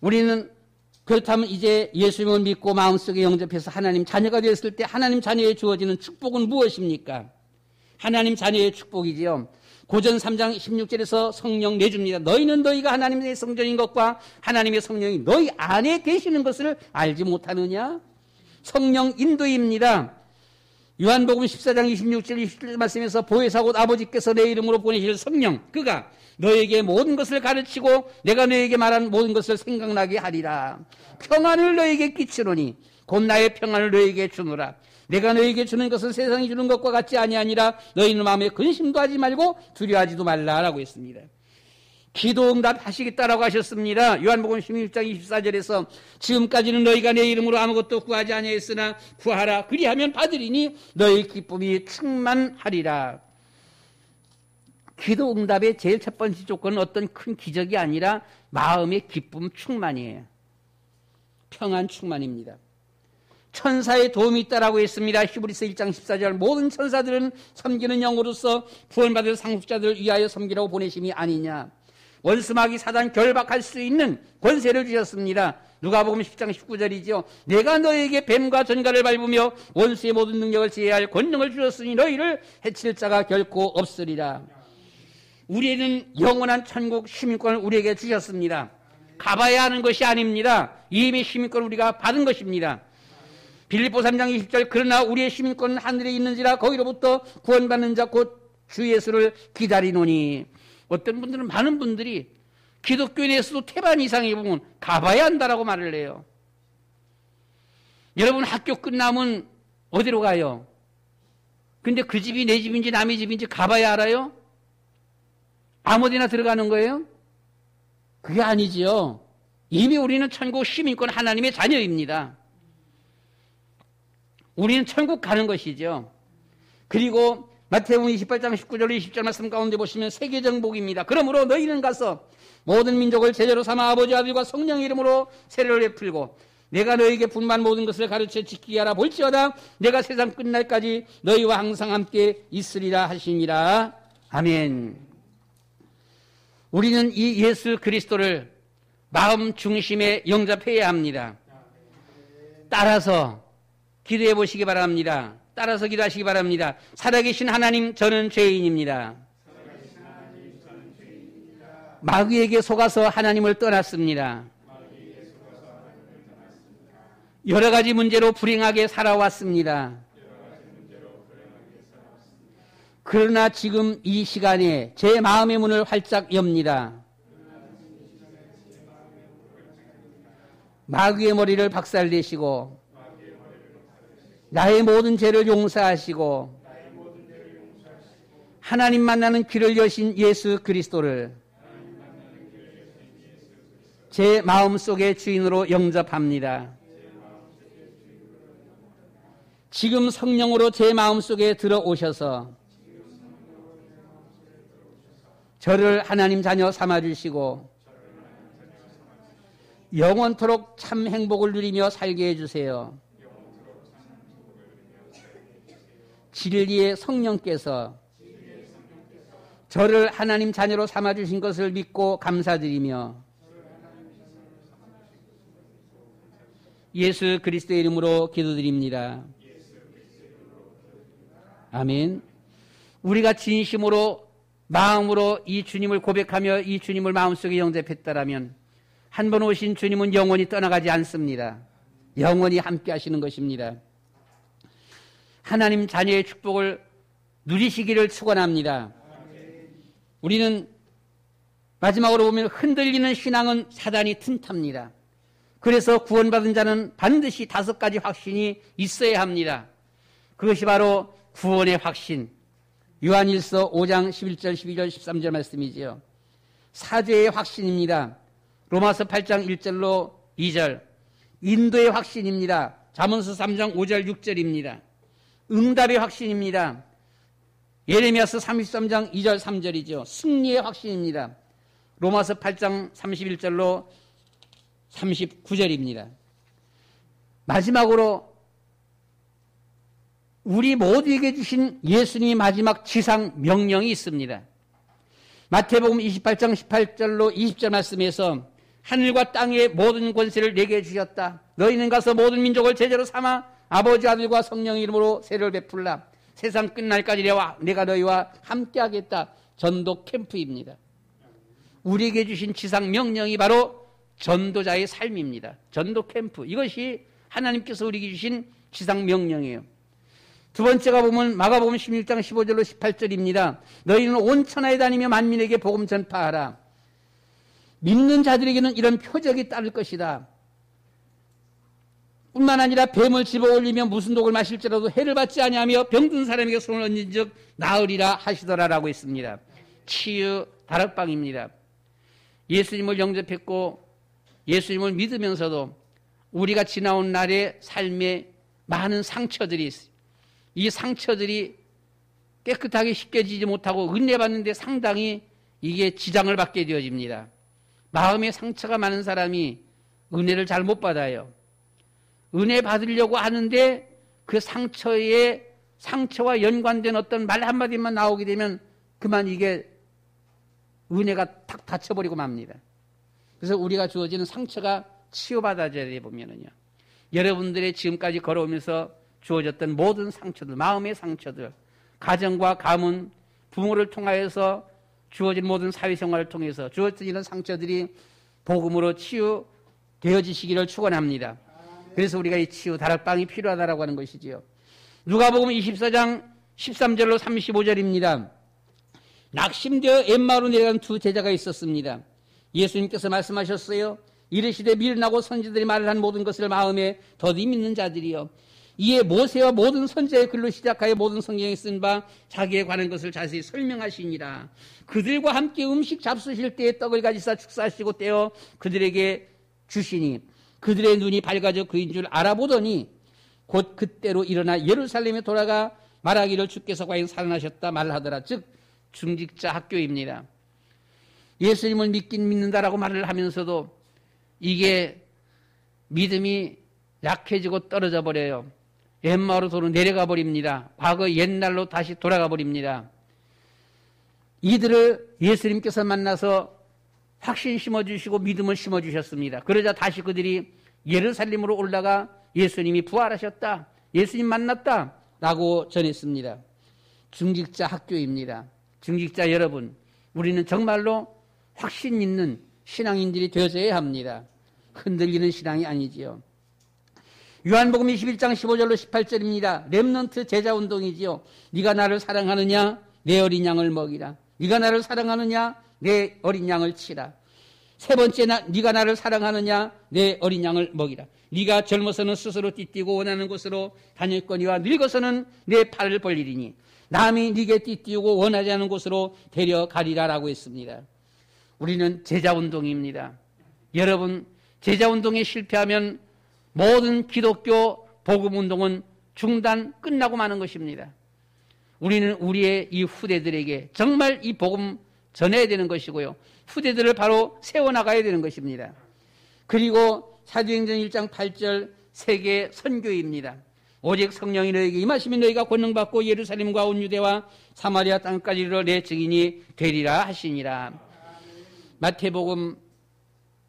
S1: 우리는 그렇다면 이제 예수님을 믿고 마음속에 영접해서 하나님 자녀가 되었을 때 하나님 자녀에 주어지는 축복은 무엇입니까? 하나님 자녀의 축복이지요. 고전 3장 16절에서 성령 내줍니다. 너희는 너희가 하나님의 성전인 것과 하나님의 성령이 너희 안에 계시는 것을 알지 못하느냐? 성령 인도입니다. 요한복음 14장 26절 27절 말씀에서 보혜사 곧 아버지께서 내 이름으로 보내실 성령 그가 너에게 모든 것을 가르치고 내가 너에게 말한 모든 것을 생각나게 하리라. 평안을 너에게 끼치노니 곧 나의 평안을 너에게 주노라. 내가 너에게 주는 것은 세상이 주는 것과 같지 아니하니라. 너희는 마음에 근심도 하지 말고 두려워하지도 말라라고 했습니다. 기도 응답하시겠다라고 하셨습니다. 요한복음 16장 24절에서 지금까지는 너희가 내 이름으로 아무것도 구하지 아니하였으나 구하라 그리하면 받으리니 너희 기쁨이 충만하리라. 기도 응답의 제일 첫 번째 조건은 어떤 큰 기적이 아니라 마음의 기쁨 충만이에요. 평안 충만입니다. 천사의 도움이 있다라고 했습니다. 히브리서 1장 14절 모든 천사들은 섬기는 영으로서 구원받을 상속자들을 위하여 섬기라고 보내심이 아니냐. 원수마귀 사단 결박할 수 있는 권세를 주셨습니다. 누가복음 10장 19절이죠. 내가 너에게 뱀과 전갈을 밟으며 원수의 모든 능력을 제어할 권능을 주셨으니 너희를 해칠 자가 결코 없으리라. 우리는 영원한 천국 시민권을 우리에게 주셨습니다. 가봐야 하는 것이 아닙니다. 이미 시민권을 우리가 받은 것입니다. 빌립보 3장 20절 그러나 우리의 시민권은 하늘에 있는지라 거기로부터 구원받는 자 곧 주 예수를 기다리노니. 어떤 분들은 많은 분들이 기독교인에서도 태반 이상의 부분 가봐야 한다라고 말을 해요. 여러분 학교 끝나면 어디로 가요? 근데 그 집이 내 집인지 남의 집인지 가봐야 알아요? 아무데나 들어가는 거예요? 그게 아니지요. 이미 우리는 천국 시민권 하나님의 자녀입니다. 우리는 천국 가는 것이죠. 그리고 마태복음 28장 19절 20절 말씀 가운데 보시면 세계정복입니다. 그러므로 너희는 가서 모든 민족을 제자로 삼아 아버지 아들과 성령의 이름으로 세례를 베풀고 내가 너희에게 분반 모든 것을 가르쳐 지키게 하라. 볼지어다 내가 세상 끝날까지 너희와 항상 함께 있으리라 하시니라. 아멘. 우리는 이 예수 그리스도를 마음 중심에 영접해야 합니다. 따라서 기도해 보시기 바랍니다. 따라서 기도하시기 바랍니다. 살아계신 하나님, 저는 죄인입니다. 마귀에게 속아서 하나님을 떠났습니다. 여러 가지 문제로 불행하게 살아왔습니다. 그러나 지금 이 시간에 제 마음의 문을 활짝 엽니다. 마귀의 머리를 박살내시고 나의 모든 죄를 용서하시고 하나님 만나는 길을 여신 예수 그리스도를 제 마음속의 주인으로 영접합니다. 지금 성령으로 제 마음속에 들어오셔서 저를 하나님 자녀 삼아주시고 영원토록 참 행복을 누리며 살게 해주세요. 진리의 성령께서 저를 하나님 자녀로 삼아주신 것을 믿고 감사드리며 예수 그리스도의 이름으로 기도드립니다. 아멘. 우리가 진심으로 마음으로 이 주님을 고백하며 이 주님을 마음속에 영접했다라면 한 번 오신 주님은 영원히 떠나가지 않습니다. 영원히 함께 하시는 것입니다. 하나님 자녀의 축복을 누리시기를 축원합니다. 우리는 마지막으로 보면 흔들리는 신앙은 사단이 틈탑니다. 그래서 구원받은 자는 반드시 5가지 확신이 있어야 합니다. 그것이 바로 구원의 확신. 요한일서 5장 11절 12절 13절 말씀이지요. 사죄의 확신입니다. 로마서 8장 1절로 2절. 인도의 확신입니다. 잠언서 3장 5절 6절입니다. 응답의 확신입니다. 예레미야서 33장 2절 3절이죠. 승리의 확신입니다. 로마서 8장 31절로 39절입니다. 마지막으로 우리 모두에게 주신 예수님의 마지막 지상 명령이 있습니다. 마태복음 28장 18절로 20절 말씀에서 하늘과 땅의 모든 권세를 내게 주셨다. 너희는 가서 모든 민족을 제자로 삼아 아버지 아들과 성령의 이름으로 세례를 베풀라. 세상 끝날까지 내가 너희와 함께하겠다. 전도 캠프입니다. 우리에게 주신 지상 명령이 바로 전도자의 삶입니다. 전도 캠프. 이것이 하나님께서 우리에게 주신 지상 명령이에요. 두 번째가 보면 마가복음 16장 15절로 18절입니다. 너희는 온 천하에 다니며 만민에게 복음 전파하라. 믿는 자들에게는 이런 표적이 따를 것이다. 뿐만 아니라 뱀을 집어올리며 무슨 독을 마실지라도 해를 받지 아니하며 병든 사람에게 손을 얹은 즉 나으리라 하시더라라고 했습니다. 치유 다락방입니다. 예수님을 영접했고 예수님을 믿으면서도 우리가 지나온 날의 삶에 많은 상처들이 있어요. 이 상처들이 깨끗하게 씻겨지지 못하고 은혜 받는데 상당히 이게 지장을 받게 되어집니다. 마음에 상처가 많은 사람이 은혜를 잘 못 받아요. 은혜 받으려고 하는데 그 상처와 연관된 어떤 말 한마디만 나오게 되면 그만 이게 은혜가 탁 닫혀버리고 맙니다. 그래서 우리가 주어지는 상처가 치유받아져야 돼 보면은요. 여러분들의 지금까지 걸어오면서 주어졌던 모든 상처들, 마음의 상처들, 가정과 가문, 부모를 통하여서 주어진 모든 사회생활을 통해서 주어진 이런 상처들이 복음으로 치유되어지시기를 축원합니다. 그래서 우리가 이 치유 다락방이 필요하다라고 하는 것이지요. 누가복음 24장 13절로 35절입니다. 낙심되어 엠마오로 내려간 두 제자가 있었습니다. 예수님께서 말씀하셨어요. 이르시되 미련하고 선지들이 말을 한 모든 것을 마음에 더디 믿는 자들이여, 이에 모세와 모든 선지자의 글로 시작하여 모든 성경에 쓴 바 자기에 관한 것을 자세히 설명하시니라. 그들과 함께 음식 잡수실 때에 떡을 가지사 축사하시고 떼어 그들에게 주시니 그들의 눈이 밝아져 그인 줄 알아보더니 곧 그때로 일어나 예루살렘에 돌아가 말하기를 주께서 과연 살아나셨다 말하더라. 즉 중직자 학교입니다. 예수님을 믿긴 믿는다라고 말을 하면서도 이게 믿음이 약해지고 떨어져 버려요. 엠마오로 도로 내려가 버립니다. 과거 옛날로 다시 돌아가 버립니다. 이들을 예수님께서 만나서 확신 심어주시고 믿음을 심어주셨습니다. 그러자 다시 그들이 예루살렘으로 올라가 예수님이 부활하셨다, 예수님 만났다 라고 전했습니다. 중직자 학교입니다. 중직자 여러분, 우리는 정말로 확신 있는 신앙인들이 되어져야 합니다. 흔들리는 신앙이 아니지요. 요한복음 21장 15절로 18절입니다. 렘넌트 제자운동이지요. 네가 나를 사랑하느냐 내 어린 양을 먹이라. 네가 나를 사랑하느냐 내 어린 양을 치라. 세 번째, 네가 나를 사랑하느냐 내 어린 양을 먹이라. 네가 젊어서는 스스로 띠뛰고 원하는 곳으로 다닐거니와 늙어서는 내 팔을 벌리리니 남이 네게 띠뛰고 원하지 않은 곳으로 데려가리라라고 했습니다. 우리는 제자운동입니다. 여러분, 제자운동에 실패하면 모든 기독교 복음운동은 중단, 끝나고 마는 것입니다. 우리는 우리의 이 후대들에게 정말 이 복음 전해야 되는 것이고요. 후대들을 바로 세워나가야 되는 것입니다. 그리고 사도행전 1장 8절 세계 선교입니다. 오직 성령이 너희에게 임하시면 너희가 권능받고 예루살렘과 온 유대와 사마리아 땅까지 이르러 내 증인이 되리라 하시니라. 마태복음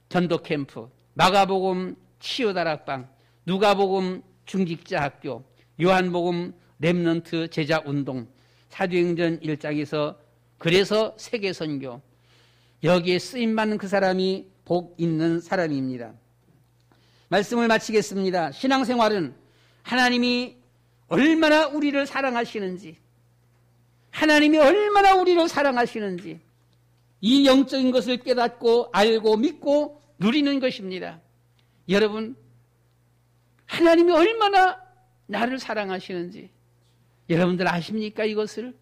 S1: 전도캠프, 마가복음 치유다락방, 누가복음 중직자 학교, 요한복음 렘넌트 제자운동, 사도행전 1장에서 그래서 세계선교, 여기에 쓰임받는 그 사람이 복 있는 사람입니다. 말씀을 마치겠습니다. 신앙생활은 하나님이 얼마나 우리를 사랑하시는지, 하나님이 얼마나 우리를 사랑하시는지 이 영적인 것을 깨닫고 알고 믿고 누리는 것입니다. 여러분, 하나님이 얼마나 나를 사랑하시는지 여러분들 아십니까? 이것을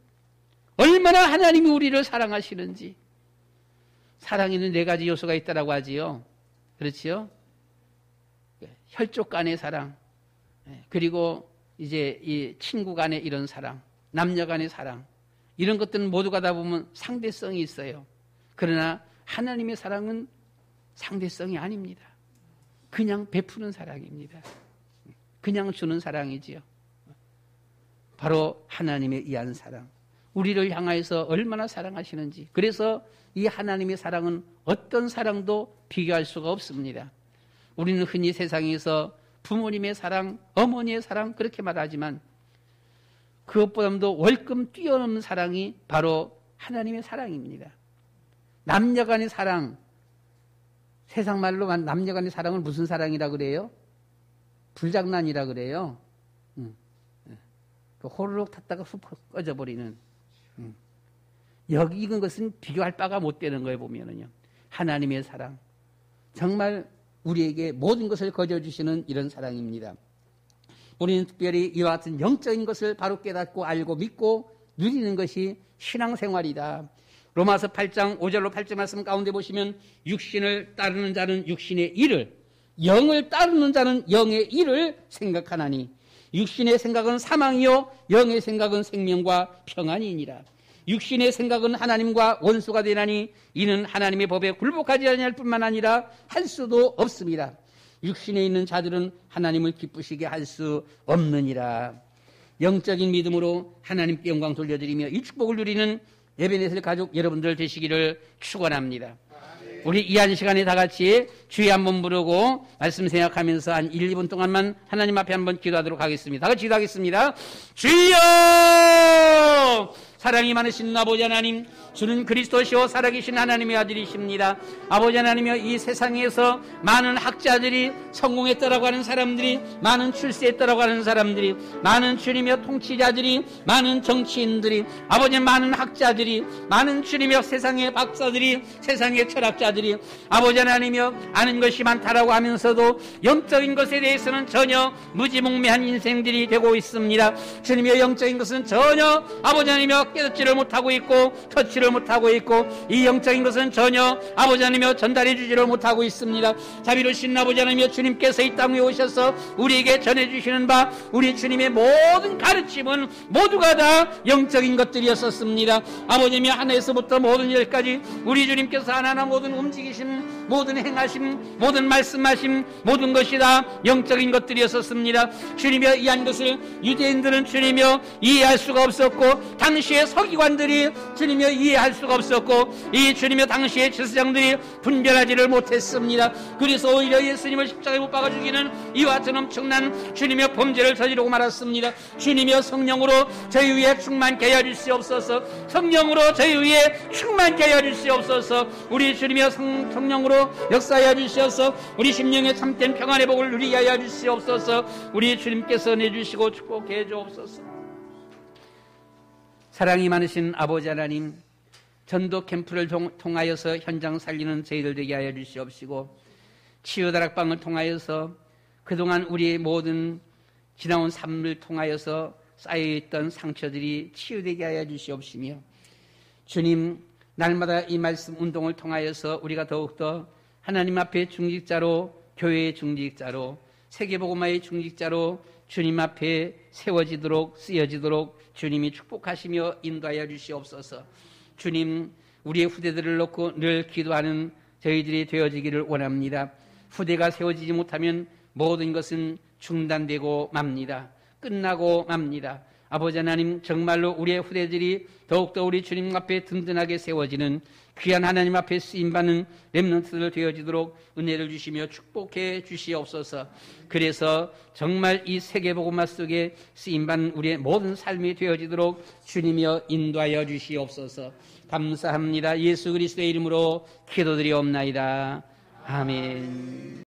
S1: 얼마나 하나님이 우리를 사랑하시는지. 사랑에는 4가지 요소가 있다라고 하지요. 그렇지요? 혈족 간의 사랑, 그리고 이제 이 친구 간의 이런 사랑, 남녀 간의 사랑, 이런 것들은 모두가 다 보면 상대성이 있어요. 그러나 하나님의 사랑은 상대성이 아닙니다. 그냥 베푸는 사랑입니다. 그냥 주는 사랑이지요. 바로 하나님에 의한 사랑. 우리를 향하여서 얼마나 사랑하시는지. 그래서 이 하나님의 사랑은 어떤 사랑도 비교할 수가 없습니다. 우리는 흔히 세상에서 부모님의 사랑, 어머니의 사랑 그렇게 말하지만 그것보다도 월급 뛰어넘는 사랑이 바로 하나님의 사랑입니다. 남녀간의 사랑, 세상 말로 남녀간의 사랑을 무슨 사랑이라 그래요? 불장난이라 그래요. 그 호로록 탔다가 훅 꺼져버리는. 여기 이건 것은 비교할 바가 못 되는 거예요. 보면은요, 하나님의 사랑, 정말 우리에게 모든 것을 거저주시는 이런 사랑입니다. 우리는 특별히 이와 같은 영적인 것을 바로 깨닫고 알고 믿고 누리는 것이 신앙생활이다. 로마서 8장 5절로 8절 말씀 가운데 보시면 육신을 따르는 자는 육신의 일을, 영을 따르는 자는 영의 일을 생각하나니 육신의 생각은 사망이요 영의 생각은 생명과 평안이니라. 육신의 생각은 하나님과 원수가 되나니 이는 하나님의 법에 굴복하지 아니할 뿐만 아니라 할 수도 없습니다. 육신에 있는 자들은 하나님을 기쁘시게 할 수 없느니라. 영적인 믿음으로 하나님께 영광 돌려드리며 이 축복을 누리는 에베네셀 가족 여러분들 되시기를 축원합니다. 우리 이 한 시간에 다 같이 주의 한번 부르고 말씀 생각하면서 한 1, 2분 동안만 하나님 앞에 한번 기도하도록 하겠습니다. 다 같이 기도하겠습니다. 주여! 사랑이 많으신 아버지 하나님, 주는 그리스도시요 살아계신 하나님의 아들이십니다. 아버지 하나님이여, 이 세상에서 많은 학자들이 성공했다라고 하는 사람들이, 많은 출세했다라고 하는 사람들이, 많은 주님이여 통치자들이, 많은 정치인들이, 아버지 많은 학자들이, 많은 주님이여 세상의 박사들이, 세상의 철학자들이 아버지 하나님이여 아는 것이 많다라고 하면서도 영적인 것에 대해서는 전혀 무지몽매한 인생들이 되고 있습니다. 주님이여, 영적인 것은 전혀 아버지 하나님이여 깨닫지를 못하고 있고 터치를 못하고 있고, 이 영적인 것은 전혀 아버지 하나님이여 전달해 주지를 못하고 있습니다. 자비로우신 아버지 하나님이여, 주님께서 이 땅에 오셔서 우리에게 전해주시는 바, 우리 주님의 모든 가르침은 모두가 다 영적인 것들이었었습니다. 아버지며 하나에서부터 모든 일까지 우리 주님께서 하나하나 모든 움직이심, 모든 행하심, 모든 말씀하심, 모든 것이 다 영적인 것들이었었습니다. 주님이여, 이한 것을 유대인들은 주님이여 이해할 수가 없었고, 당시의 서기관들이 주님이여 이해할 수가 없었고, 이 주님이여 당시의 제사장들이 분별하지를 못했습니다. 그래서 오히려 예수님을 십자가에 못 박아 죽이는 이와 같은 엄청난 주님이여 범죄를 저지르고 말았습니다. 주님이여, 성령으로 저희 위에 충만케 하여 주시옵소서. 성령으로 저희 위에 충만케 하여 주시옵소서. 우리 주님이여 성령으로 역사하여 주시옵소서. 우리 심령의 참된 평안의 복을 누리게 하여 주시옵소서. 우리 주님께서 내주시고 축복해 주옵소서. 사랑이 많으신 아버지 하나님, 전도 캠프를 통하여서 현장 살리는 저희들 되게 하여 주시옵시고, 치유다락방을 통하여서 그동안 우리의 모든 지나온 삶을 통하여서 쌓여있던 상처들이 치유되게 하여 주시옵시며, 주님, 날마다 이 말씀 운동을 통하여서 우리가 더욱더 하나님 앞에 중직자로, 교회의 중직자로, 세계복음화의 중직자로 주님 앞에 세워지도록, 쓰여지도록 주님이 축복하시며 인도하여 주시옵소서. 주님, 우리의 후대들을 놓고 늘 기도하는 저희들이 되어지기를 원합니다. 후대가 세워지지 못하면 모든 것은 중단되고 맙니다. 끝나고 맙니다. 아버지 하나님, 정말로 우리의 후대들이 더욱더 우리 주님 앞에 든든하게 세워지는 귀한 하나님 앞에 쓰임받는 렘넌트들 되어지도록 은혜를 주시며 축복해 주시옵소서. 그래서 정말 이 세계복음화 속에 쓰임받는 우리의 모든 삶이 되어지도록 주님이여 인도하여 주시옵소서. 감사합니다. 예수 그리스도의 이름으로 기도드리옵나이다. 아멘.